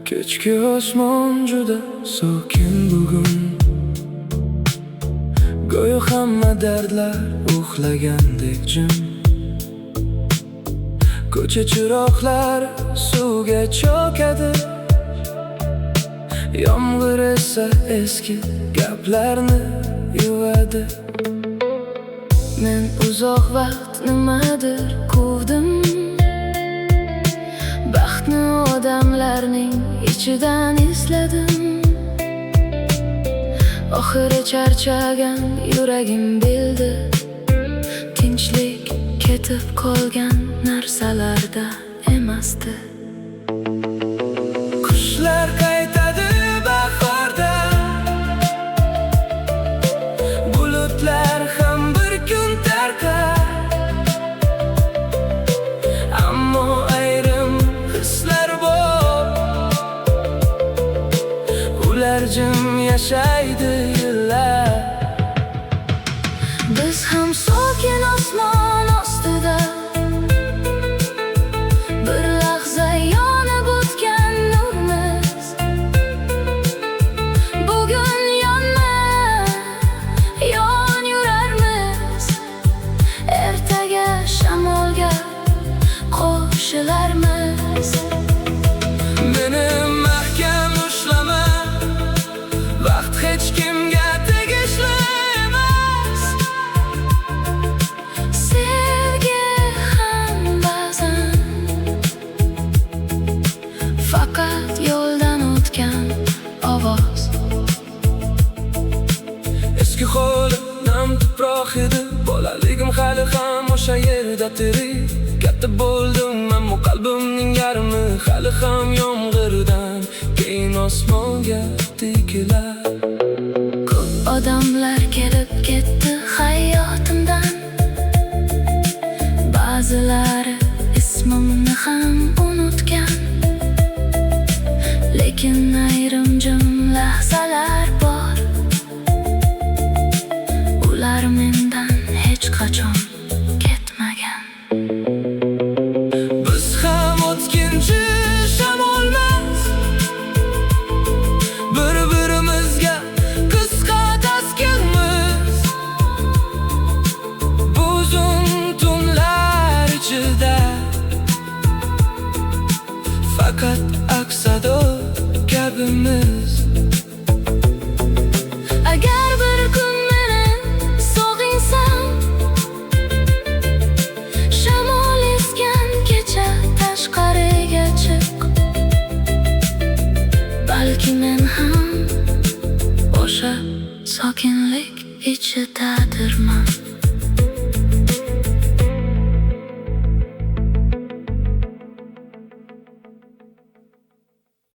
Kechki osmon juda sokin bugun, go'yo hamma dardlar uxlagandek jim. Ko'cha chiroqlari suvga cho'kadi, yomg'ir esa eski gaplarni yuvadi. Men uzoq vaqt nimadir quvdim, baxtni odamlarning ichidan izladim. Oxiri charchagan yuragim bildi, tinchlik ketib qolgan narsalarda emasdi. Qushlar qaytadi bahorda, bulutlar ham bir kun tarqar. Ammo ayrim hislar bor, ular jim yashaydi yillar. Biz ham sokin osmon ostida bir lahza yonib o'tgan nurmiz. Bugun yon yurarmiz, ertaga shamolga qo'shilarmiz. Meni mahkam ushlama, vaqt hech kimga tegishli emas. Sevgi ham ba'zan faqat yo'ldan o'tgan ovoz. Eski hovli nam tuproq edi, bolaligim hali ham o'sha yerda tirik. Katta bo'ldim, ammo qalbimning yarmi hali ham yomg'irdan keyin osmonga tikilar. Ko'p odamlar kelib ketdi hayotimdan, ba'zilari ismimni ham unutgan. Lekin ayrim jim lahzalar bor, ular mendan hech qachon ketmagan. Biz ham o'tkinchi shamolmiz, bir-birimizga qisqa taskinmiz. Bu uzun tunlar ichida faqat aks-sado kabimiz. Agar bir kun meni sog'insam, shamol esgan kecha tashqariga chiq. Balki men ham o'sha sokinlik ichidadirman.